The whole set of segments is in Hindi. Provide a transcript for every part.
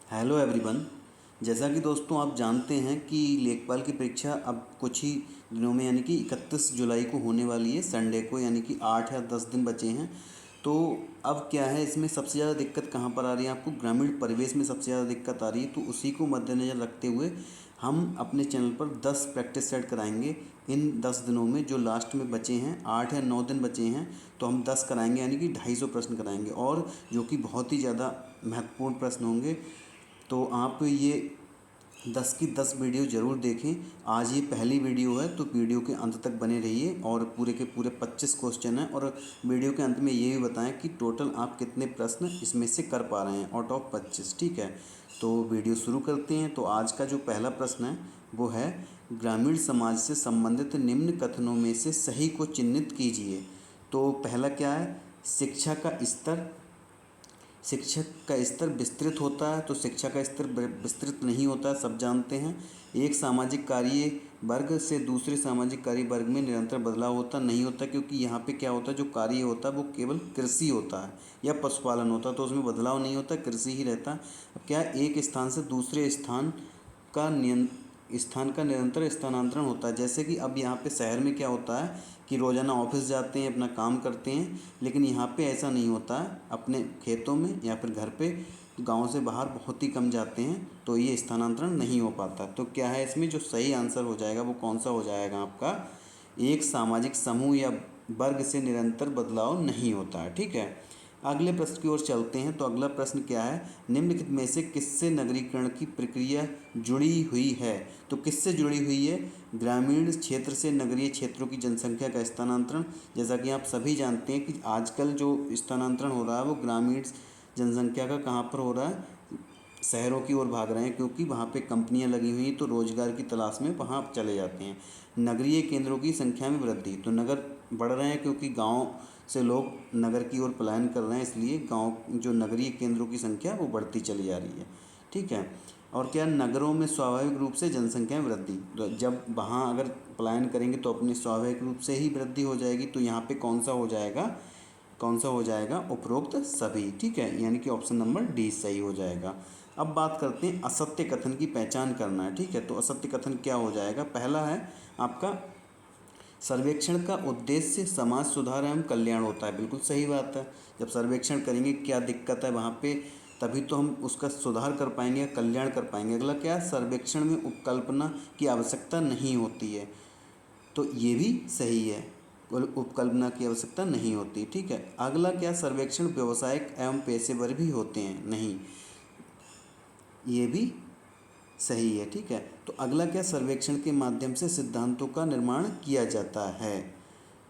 Hello everyone. जैसा कि दोस्तों आप जानते हैं कि लेखपाल की परीक्षा अब कुछ ही दिनों में यानी कि 31 जुलाई को होने वाली है, संडे को, यानी कि 8 या 10 दिन बचे हैं। तो अब क्या है, इसमें सबसे ज़्यादा दिक्कत कहाँ पर आ रही है आपको? ग्रामीण परिवेश में सबसे ज़्यादा दिक्कत आ रही है। तो उसी को मद्देनज़र रखते हुए हम अपने चैनल पर 10 प्रैक्टिस सेट कराएंगे इन 10 दिनों में। जो लास्ट में बचे हैं, 8 या 9 दिन बचे हैं, तो हम 10 कराएंगे, यानी कि 250 प्रश्न कराएंगे, और जो कि बहुत ही ज़्यादा महत्वपूर्ण प्रश्न होंगे। तो आप ये 10 की 10 वीडियो ज़रूर देखें। आज ये पहली वीडियो है, तो वीडियो के अंत तक बने रहिए। और पूरे के पूरे 25 क्वेश्चन हैं, और वीडियो के अंत में ये भी बताएं कि टोटल आप कितने प्रश्न इसमें से कर पा रहे हैं आउट ऑफ 25। ठीक है, तो वीडियो शुरू करते हैं। तो आज का जो पहला प्रश्न है वो है, ग्रामीण समाज से संबंधित निम्न कथनों में से सही को चिन्हित कीजिए। तो पहला क्या है? शिक्षा का स्तर। शिक्षक का स्तर विस्तृत होता है, तो शिक्षा का स्तर विस्तृत नहीं होता है, सब जानते हैं। एक सामाजिक कार्य वर्ग से दूसरे सामाजिक कार्य वर्ग में निरंतर बदलाव होता नहीं होता, क्योंकि यहाँ पे क्या होता है, जो कार्य होता है वो केवल कृषि होता है या पशुपालन होता है, तो उसमें बदलाव नहीं होता, कृषि ही रहता है। अब क्या है, एक स्थान से दूसरे का स्थान का निरंतर स्थानांतरण होता है। जैसे कि अब यहाँ पे शहर में क्या होता है कि रोज़ाना ऑफिस जाते हैं, अपना काम करते हैं, लेकिन यहाँ पे ऐसा नहीं होता है। अपने खेतों में या फिर घर पे गांव से बाहर बहुत ही कम जाते हैं, तो ये स्थानांतरण नहीं हो पाता। तो क्या है, इसमें जो सही आंसर हो जाएगा वो कौन सा हो जाएगा आपका? एक सामाजिक समूह या वर्ग से निरंतर बदलाव नहीं होता है। ठीक है, अगले प्रश्न की ओर चलते हैं। तो अगला प्रश्न क्या है? निम्नलिखित में से किससे नगरीकरण की प्रक्रिया जुड़ी हुई है? तो किससे जुड़ी हुई है? ग्रामीण क्षेत्र से नगरीय क्षेत्रों की जनसंख्या का स्थानांतरण। जैसा कि आप सभी जानते हैं कि आजकल जो स्थानांतरण हो रहा है वो ग्रामीण जनसंख्या का कहाँ पर हो रहा है? शहरों की ओर भाग रहे हैं, क्योंकि वहाँ पे कंपनियां लगी हुई हैं, तो रोजगार की तलाश में वहाँ चले जाते हैं। नगरीय केंद्रों की संख्या में वृद्धि। तो नगर बढ़ रहे हैं, क्योंकि गांव से लोग नगर की ओर पलायन कर रहे हैं, इसलिए गांव जो नगरीय केंद्रों की संख्या वो बढ़ती चली जा रही है। ठीक है, और क्या, नगरों में स्वाभाविक रूप से जनसंख्या में वृद्धि। तो जब वहाँ अगर पलायन करेंगे तो अपने स्वाभाविक रूप से ही वृद्धि हो जाएगी। तो यहाँ पे कौन सा हो जाएगा? कौन सा हो जाएगा? उपरोक्त सभी। ठीक है, यानी कि ऑप्शन नंबर डी सही हो जाएगा। अब बात करते हैं असत्य कथन की पहचान करना है। ठीक है, तो असत्य कथन क्या हो जाएगा? पहला है आपका, सर्वेक्षण का उद्देश्य समाज सुधार एवं कल्याण होता है। बिल्कुल सही बात है। जब सर्वेक्षण करेंगे क्या दिक्कत है वहाँ पे, तभी तो हम उसका सुधार कर पाएंगे या कल्याण कर पाएंगे। अगला क्या है? सर्वेक्षण में उपकल्पना की आवश्यकता नहीं होती है। तो ये भी सही है, उपकल्पना की आवश्यकता नहीं होती। ठीक है, अगला क्या? सर्वेक्षण व्यावसायिक एवं पेशेवर भी होते हैं। नहीं, ये भी सही है। ठीक है, तो अगला क्या? सर्वेक्षण के माध्यम से सिद्धांतों का निर्माण किया जाता है।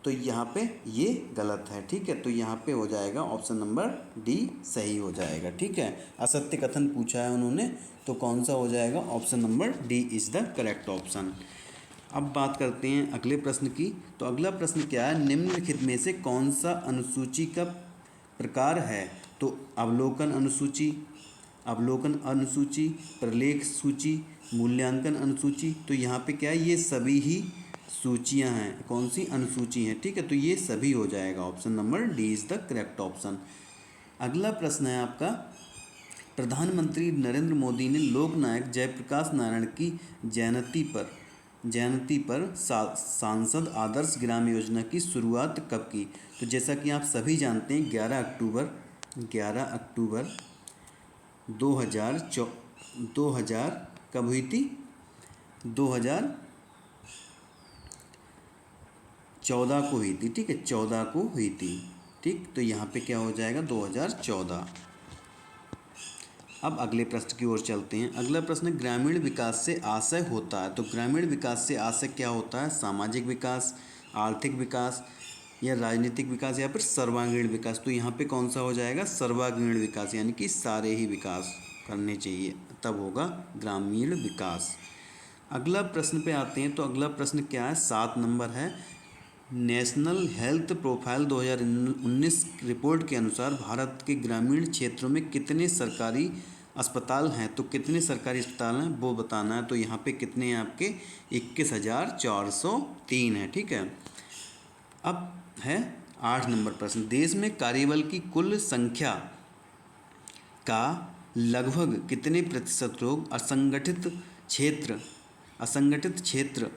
तो यहाँ पे ये गलत है। ठीक है, तो यहाँ पे हो जाएगा ऑप्शन नंबर डी सही हो जाएगा। ठीक है, असत्य कथन पूछा है उन्होंने, तो कौन सा हो जाएगा? Option number D is the correct option. अब बात करते हैं अगले प्रश्न की। तो अगला प्रश्न क्या है? निम्नलिखित में से कौन सा अनुसूची का प्रकार है? तो अवलोकन अनुसूची, अवलोकन अनुसूची, प्रलेख सूची, मूल्यांकन अनुसूची। तो यहाँ पे क्या है? ये सभी ही सूचियाँ हैं। कौन सी? अनुसूची हैं। ठीक है, तो ये सभी हो जाएगा। Option number D is the correct option. अगला प्रश्न है आपका, प्रधानमंत्री नरेंद्र मोदी ने लोकनायक जयप्रकाश नारायण की जयंती पर सांसद आदर्श ग्राम योजना की शुरुआत कब की? तो जैसा कि आप सभी जानते हैं, 11 अक्टूबर 2000 कब हुई थी? 2014 को हुई थी। ठीक है, 14 को हुई थी। ठीक, तो यहाँ पे क्या हो जाएगा? 2014। अब अगले प्रश्न की ओर चलते हैं। अगला प्रश्न, ग्रामीण विकास से आशय होता है। तो ग्रामीण विकास से आशय क्या होता है? सामाजिक विकास, आर्थिक विकास, या राजनीतिक विकास, या फिर सर्वांगीण विकास। तो यहाँ पे कौन सा हो जाएगा? सर्वांगीण विकास, यानी कि सारे ही विकास करने चाहिए, तब होगा ग्रामीण विकास। अगला प्रश्न पे आते हैं। तो अगला प्रश्न क्या है? 7 नंबर है। नेशनल हेल्थ प्रोफाइल 2019 रिपोर्ट के अनुसार भारत के ग्रामीण क्षेत्रों में कितने सरकारी अस्पताल हैं? तो कितने सरकारी अस्पताल हैं वो बताना है। तो यहाँ पे कितने हैं आपके? 21,403 है। ठीक है, अब है 8 नंबर प्रश्न, देश में कार्यबल की कुल संख्या का लगभग कितने प्रतिशत लोग असंगठित क्षेत्र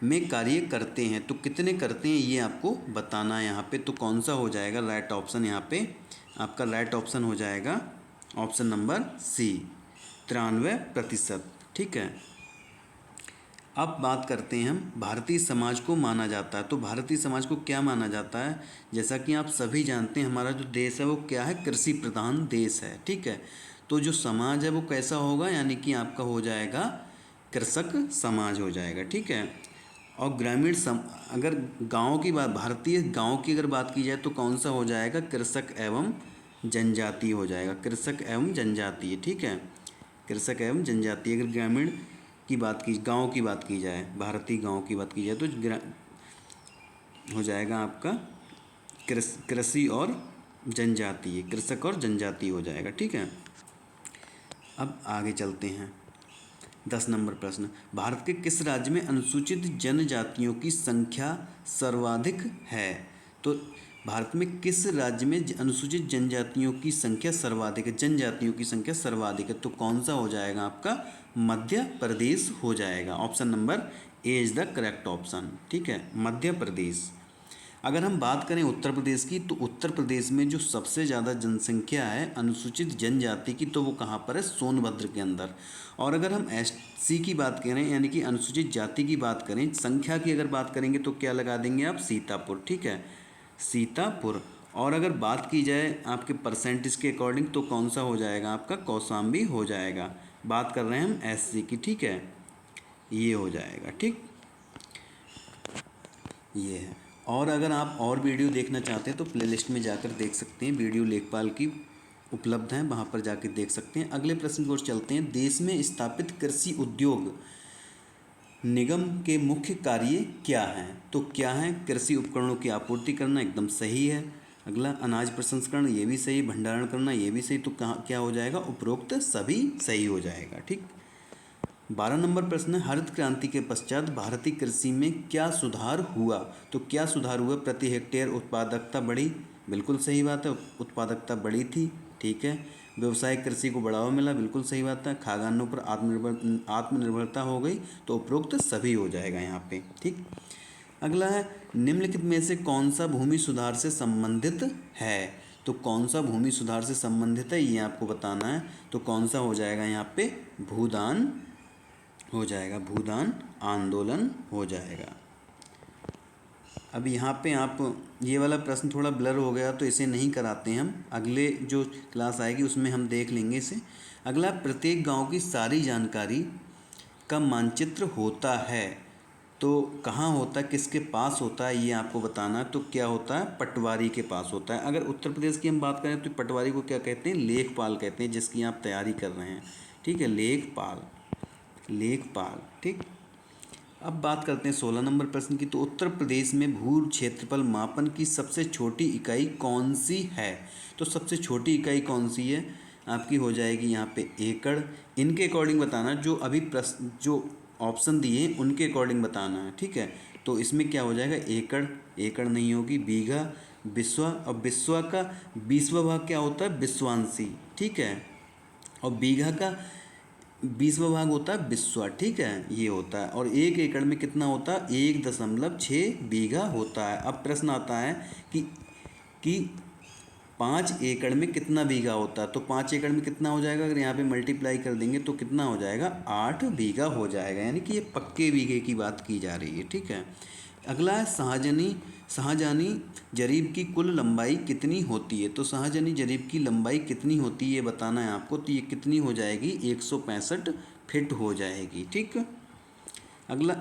में कार्य करते हैं? तो कितने करते हैं ये आपको बताना है यहाँ पे। तो कौन सा हो जाएगा राइट ऑप्शन? यहाँ पे आपका राइट ऑप्शन हो जाएगा ऑप्शन नंबर सी, 93%। ठीक है। अब बात करते हैं हम भारतीय समाज को माना जाता है। तो भारतीय समाज को क्या माना जाता है? जैसा कि आप सभी जानते हैं हमारा जो देश है वो क्या है? कृषि प्रधान देश है। ठीक है। तो जो समाज है वो कैसा होगा? यानी कि आपका हो जाएगा कृषक समाज हो जाएगा। ठीक है। और अगर गांव की बात, भारतीय गांव की अगर बात की जाए तो कौन सा हो जाएगा? कृषक एवं जनजाति हो जाएगा। कृषक एवं जनजातीय। ठीक है। कृषक एवं जनजातीय। अगर ग्रामीण की बात की, गांव की बात की जाए, भारतीय गांव की बात की जाए तो हो जाएगा आपका कृषि और जनजातीय, कृषक और जनजातीय हो जाएगा। ठीक है। अब आगे चलते हैं। 10 नंबर प्रश्न, भारत के किस राज्य में अनुसूचित जनजातियों की संख्या सर्वाधिक है? तो भारत में किस राज्य में अनुसूचित जनजातियों की संख्या सर्वाधिक है? जनजातियों की संख्या सर्वाधिक है। तो कौन सा हो जाएगा आपका? मध्य प्रदेश हो जाएगा। Option number A is the correct option. ठीक है, मध्य प्रदेश। अगर हम बात करें उत्तर प्रदेश की, तो उत्तर प्रदेश में जो सबसे ज़्यादा जनसंख्या है अनुसूचित जनजाति की, तो वो कहाँ पर है? सोनभद्र के अंदर। और अगर हम एससी की बात करें, यानी कि अनुसूचित जाति की बात करें, संख्या की अगर बात करेंगे तो क्या लगा देंगे आप? सीतापुर। ठीक है, सीतापुर। और अगर बात की जाए आपके परसेंटेज के अकॉर्डिंग तो कौन सा हो जाएगा आपका? कौशाम्बी हो जाएगा। बात कर रहे हैं हम एससी की। ठीक है, ये हो जाएगा। ठीक, ये है। और अगर आप और वीडियो देखना चाहते हैं तो प्लेलिस्ट में जाकर देख सकते हैं, वीडियो लेखपाल की उपलब्ध हैं, वहाँ पर जाकर देख सकते हैं। अगले प्रश्न की ओर चलते हैं। देश में स्थापित कृषि उद्योग निगम के मुख्य कार्य क्या हैं? तो क्या है? कृषि उपकरणों की आपूर्ति करना, एकदम सही है। अगला अनाज प्रसंस्करण, ये भी सही। भंडारण करना, ये भी सही। तो कहाँ क्या हो जाएगा? उपरोक्त सभी सही हो जाएगा। ठीक। 12 नंबर प्रश्न है, हरित क्रांति के पश्चात भारतीय कृषि में क्या सुधार हुआ? तो क्या सुधार हुआ? प्रति हेक्टेयर उत्पादकता बढ़ी, बिल्कुल सही बात है, उत्पादकता बढ़ी थी। ठीक है। व्यवसायिक कृषि को बढ़ावा मिला, बिल्कुल सही बात है। खाद्यान्नों पर आत्मनिर्भरता हो गई, तो उपरोक्त सभी हो जाएगा यहाँ पे। ठीक। अगला है, निम्नलिखित में से कौन सा भूमि सुधार से संबंधित है? तो कौन सा भूमि सुधार से संबंधित है ये आपको बताना है। तो कौन सा हो जाएगा यहाँ पे? भूदान हो जाएगा, भूदान आंदोलन हो जाएगा। अब यहाँ पे आप, ये वाला प्रश्न थोड़ा ब्लर हो गया तो इसे नहीं कराते हैं हम, अगले जो क्लास आएगी उसमें हम देख लेंगे इसे। अगला, प्रत्येक गांव की सारी जानकारी का मानचित्र होता है, तो कहाँ होता है, किसके पास होता है, ये आपको बताना है। तो क्या होता है? पटवारी के पास होता है। अगर उत्तर प्रदेश की हम बात करें तो पटवारी को क्या कहते हैं? लेखपाल कहते हैं, जिसकी आप तैयारी कर रहे हैं। ठीक है, लेखपाल, लेखपाल। ठीक। अब बात करते हैं 16 नंबर प्रश्न की। तो उत्तर प्रदेश में भू क्षेत्रफल मापन की सबसे छोटी इकाई कौन सी है? तो सबसे छोटी इकाई कौन सी है? आपकी हो जाएगी यहाँ पे एकड़। इनके अकॉर्डिंग बताना, जो अभी प्रश्न जो ऑप्शन दिए हैं उनके अकॉर्डिंग बताना है। ठीक है। तो इसमें क्या हो जाएगा? एकड़, एकड़ नहीं होगी, बीघा, बिस्वा। और बिस्वा का 20वां भाग क्या होता है? बिस्वांशी। ठीक है। और बीघा का 20वां भाग होता है बिस्वा। ठीक है, ये होता है। और 1 एकड़ में कितना होता है? 1.6 बीघा होता है। अब प्रश्न आता है कि 5 एकड़ में कितना बीघा होता है? तो 5 एकड़ में कितना हो जाएगा? अगर यहाँ पे मल्टीप्लाई कर देंगे तो कितना हो जाएगा? 8 बीघा हो जाएगा। यानी कि ये पक्के बीघे की बात की जा रही है। ठीक है। अगला है, शाहजहानी जरीब की कुल लंबाई कितनी होती है? तो शाहजहानी जरीब की लंबाई कितनी होती है ये बताना है आपको। तो ये कितनी हो जाएगी? 165 फीट हो जाएगी। ठीक। अगला,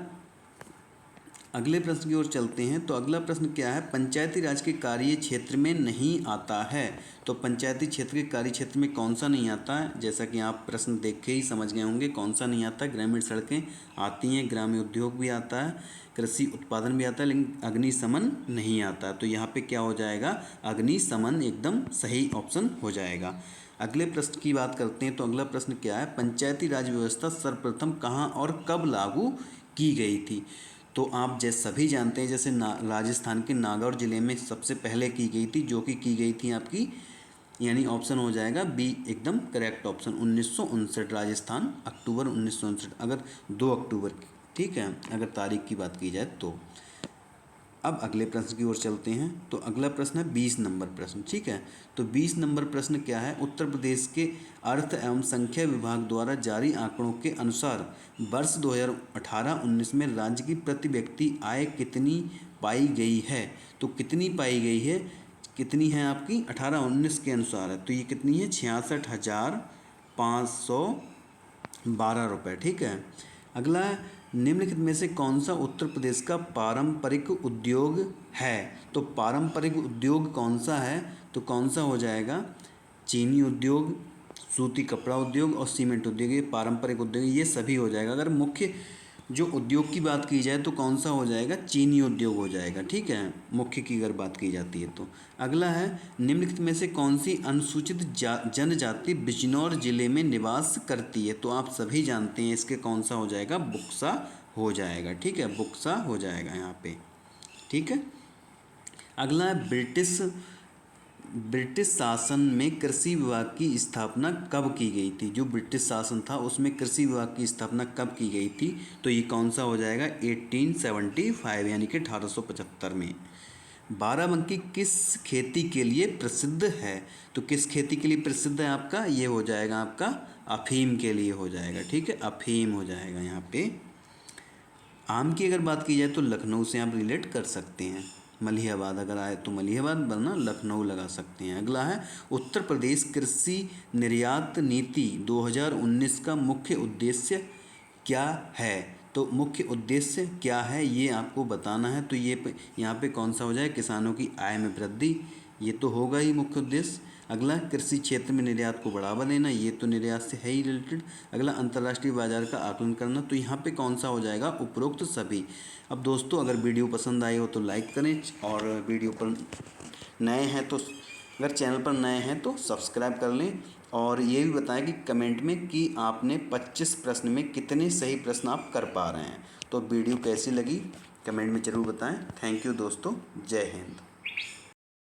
अगले प्रश्न की ओर चलते हैं। तो अगला प्रश्न क्या है? पंचायती राज के कार्य क्षेत्र में नहीं आता है। तो पंचायती क्षेत्र के कार्य क्षेत्र में कौन सा नहीं आता है? जैसा कि आप प्रश्न देख के ही समझ गए होंगे कौन सा नहीं आता है। ग्रामीण सड़कें आती हैं, ग्रामीण उद्योग भी आता है, कृषि उत्पादन भी आता है, लेकिन अग्निशमन नहीं आता। तो यहाँ पे क्या हो जाएगा? अग्निशमन एकदम सही ऑप्शन हो जाएगा। अगले प्रश्न की बात करते हैं। तो अगला प्रश्न क्या है? पंचायती राज व्यवस्था सर्वप्रथम कहाँ और कब लागू की गई थी? तो आप जैसे सभी जानते हैं, जैसे राजस्थान के नागौर ज़िले में सबसे पहले की गई थी, जो कि की गई थी आपकी यानी ऑप्शन हो जाएगा बी एकदम करेक्ट ऑप्शन। 1959 राजस्थान, अक्टूबर 1959, अगर 2 अक्टूबर की, ठीक है, अगर तारीख की बात की जाए तो। अब अगले प्रश्न की ओर चलते हैं। तो अगला प्रश्न है 20 नंबर प्रश्न, ठीक है। तो 20 नंबर प्रश्न क्या है, उत्तर प्रदेश के अर्थ एवं संख्या विभाग द्वारा जारी आंकड़ों के अनुसार वर्ष 2018-19 में राज्य की प्रति व्यक्ति आय कितनी पाई गई है। तो कितनी पाई गई है, कितनी है आपकी 18-19 के अनुसार है, तो ये कितनी है 66,512 रुपये, ठीक है। अगला, निम्नलिखित में से कौन सा उत्तर प्रदेश का पारंपरिक उद्योग है। तो पारंपरिक उद्योग कौन सा है, तो कौन सा हो जाएगा, चीनी उद्योग, सूती कपड़ा उद्योग और सीमेंट उद्योग, ये पारंपरिक उद्योग, ये सभी हो जाएगा। अगर मुख्य जो उद्योग की बात की जाए तो कौन सा हो जाएगा, चीनी उद्योग हो जाएगा, ठीक है, मुख्य की अगर बात की जाती है तो। अगला है, निम्नलिखित में से कौन सी अनुसूचित जनजाति बिजनौर जिले में निवास करती है। तो आप सभी जानते हैं इसके कौन सा हो जाएगा, बुक्सा हो जाएगा, ठीक है, बुक्सा हो जाएगा यहाँ पे, ठीक है। अगला है, ब्रिटिश शासन में कृषि विभाग की स्थापना कब की गई थी। जो ब्रिटिश शासन था उसमें कृषि विभाग की स्थापना कब की गई थी, तो ये कौन सा हो जाएगा, 1875 यानी कि 1875 में। बाराबंकी किस खेती के लिए प्रसिद्ध है। तो किस खेती के लिए प्रसिद्ध है आपका, ये हो जाएगा आपका अफीम के लिए हो जाएगा, ठीक है, अफीम हो जाएगा यहाँ पे। आम की अगर बात की जाए तो लखनऊ से आप रिलेट कर सकते हैं, मलिहाबाद अगर आए तो मलिहाबाद, वरना लखनऊ लगा सकते हैं। अगला है, उत्तर प्रदेश कृषि निर्यात नीति 2019 का मुख्य उद्देश्य क्या है। तो मुख्य उद्देश्य क्या है ये आपको बताना है। तो ये यहाँ पे कौन सा हो जाए, किसानों की आय में वृद्धि, ये तो होगा ही मुख्य उद्देश्य। अगला, कृषि क्षेत्र में निर्यात को बढ़ावा देना, ये तो निर्यात से है ही रिलेटेड। अगला, अंतर्राष्ट्रीय बाजार का आकलन करना, तो यहाँ पे कौन सा हो जाएगा, उपरोक्त सभी। अब दोस्तों अगर वीडियो पसंद आई हो तो लाइक करें, और वीडियो पर नए हैं तो, अगर चैनल पर नए हैं तो सब्सक्राइब कर लें, और ये भी बताएं कि कमेंट में कि आपने 25 प्रश्न में कितने सही प्रश्न आप कर पा रहे हैं। तो वीडियो कैसी लगी कमेंट में ज़रूर बताएं। थैंक यू दोस्तों, जय हिंद।